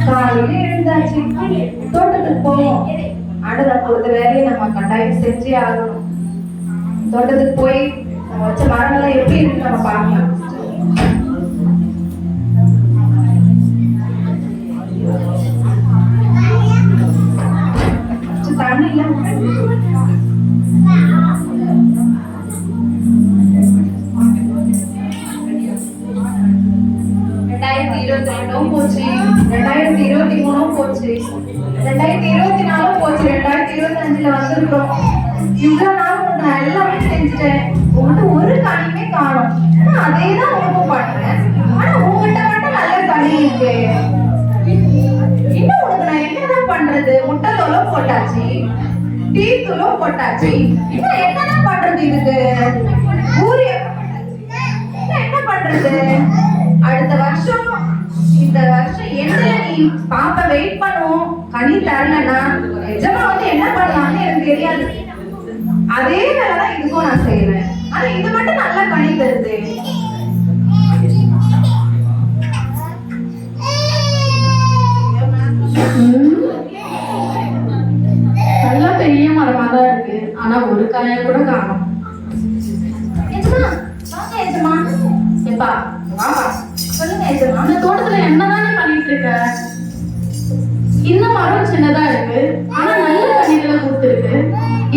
காலையில எழுந்தாச்சு, தோட்டத்துக்கு போவோம். அடுத்த பொறுத்த வேலையை நம்ம கட்டாயம் செஞ்சே ஆகணும். தோட்டத்துக்கு போய் நம்ம வச்ச மரங்கள்லாம் எப்படி இருக்கு நம்ம பார்க்கலாம். தண்ணி இல்ல 2022 போச்சு, 2023 போச்சு, 2024 போச்சு, 2025 வந்திருக்கிறோம். இவ்வளவு நாள் நான் எல்லாமே செஞ்சுட்டேன். உங்கள்கிட்ட ஒரு கனியுமே காணும். அதே தான் உணவு பண்றேன். ஆனா உங்ககிட்ட மட்டும் நல்ல கனி இருக்கு. இன்னும் உனக்கு நான் என்னதான் பண்றது? முட்டை தோலும் போட்டாச்சு, டீ தூளும் போட்டாச்சு. இன்னும் என்னதான் பண்றது? இதுக்கு ஊரிய என்ன பண்றது? அடுத்த வருஷம் இந்த வருஷம் எதுல நீ பாப்ப வெயிட் பண்ணுவோம். கனி தரலன்னா நிஜமா வந்து என்ன பண்ணலாம்னு எனக்கு தெரியாது. அதே வேலைதான் இதுக்கும் நான் செய்வேன். ஆனா இது மட்டும் நல்லா கனி தருது. நல்லா பெரிய மரமா தான் இருக்கு. ஆனா ஒரு காய கூட காணும். எப்பா வாப்பா சொல்லுங்க. அந்த தோட்டத்துல என்னதானே பண்ணிட்டு இருக்க? இந்த மரம் சின்னதா இருக்கு, ஆனா நல்ல கனிகளை கொடுத்துருக்கு.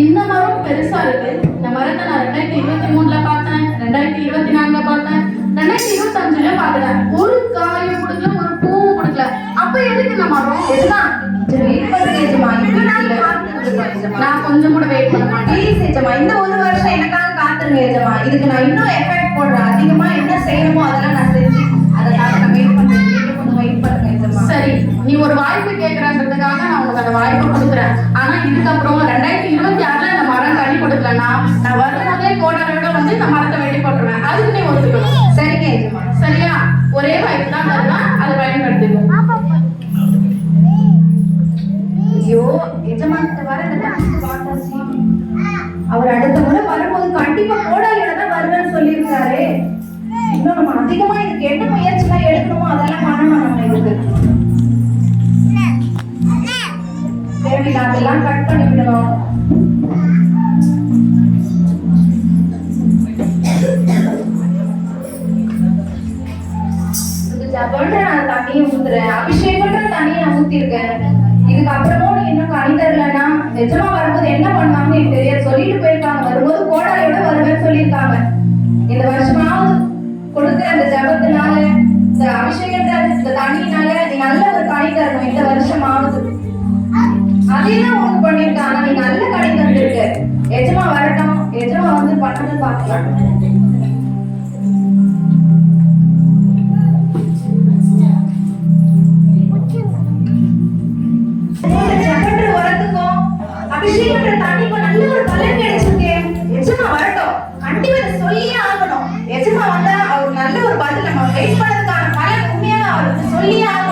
இந்த மரம் பெருசா இருக்கு. இந்த மரத்தை நான் 2023 பார்த்தேன், 2024 பார்த்தேன், 2025 பாக்குறேன். ஒரு காயும் கொடுக்கல, ஒரு பூவும் கொடுக்கல. அப்ப எதுக்கு இந்த மரம்? எதுதான் நான் கொஞ்சம் கூட வெயிட் பண்ண மாட்டேன். இந்த ஒரு வருஷம் எனக்காக காத்துருங்க ஏஜமா. இதுக்கு நான் இன்னும் எஃபெக்ட் போடுறேன். அதிகமா என்ன செய்யணுமோ அதெல்லாம் நான் செஞ்சு அதனால நான் வெயிட் பண்றேன். கொஞ்சம் வெயிட் பண்ணுங்க ஏஜமா. சரி, நீ ஒரு வாய்ப்பு கேட்கறதுக்காக நான் உனக்கு அந்த வாய்ப்பு கொடுக்குறேன். ஆனா இதுக்கப்புறம் 2026 இந்த மரம் கனி கொடுக்கலன்னா நான் வரும்போதே கோடாரோட வந்து இந்த மரத்தை வெட்டி போட்டுருவேன். அதுக்கு நீ ஒத்துக்கணும். சரிங்க ஏஜமா. சரியா? ஒரே வாய்ப்பு தான் தரலாம், அதை பயன்படுத்திக்கோ. ஐயோ எஜமா, இந்த வர பார்த்தாச்சு. அவர் அடுத்த முறை வரும்போது கண்டிப்பா கோடாலியோட தான் வருவேன்னு சொல்லியிருக்காரு. இன்னும் நம்ம அதிகமா இதுக்கு என்ன முயற்சிலாம் எடுக்கணுமோ அதெல்லாம் பண்ணணும். நம்ம இதுக்கு தேவையில்லாதெல்லாம் கட் பண்ணி விடணும். நான் தண்ணியை ஊத்துறேன், அபிஷேகம்ன்ற தண்ணியை நான் ஊத்திருக்கேன். இதுக்கு அப்புறமும் இன்னும் கனி தரலன்னா நிஜமா வரும்போது என்ன பண்ணுவாங்கன்னு எனக்கு தெரியாது. சொல்லிட்டு போயிருக்காங்க, வரும்போது கோடாலியோட வருவேன்னு சொல்லியிருக்காங்க. இந்த வருஷமாவது கொடுக்குற அந்த ஜபத்தினால, இந்த அபிஷேகத்தை, இந்த தண்ணினால நீ நல்ல ஒரு கனி தரணும். இந்த வருஷமாவது அதேதான் உனக்கு பண்ணிருக்காங்க. நீ நல்ல கனி தந்துருக்கு. எஜமா வரட்டும், எஜமா வந்து பண்ணது பார்க்கலாம். அபிஷேகம்ன்ற தண்ணிக்கு நல்ல ஒரு பலன் கிடைச்சிருக்கு. எஜமா வரட்டும், கண்டிப்பா இதை சொல்லியே ஆகணும். எஜமா வந்தா அவர் நல்ல ஒரு பதில் நம்ம வெயிட் பண்ணதுக்கான பலன் உண்மையாக அவருக்கு சொல்லியே ஆகணும்.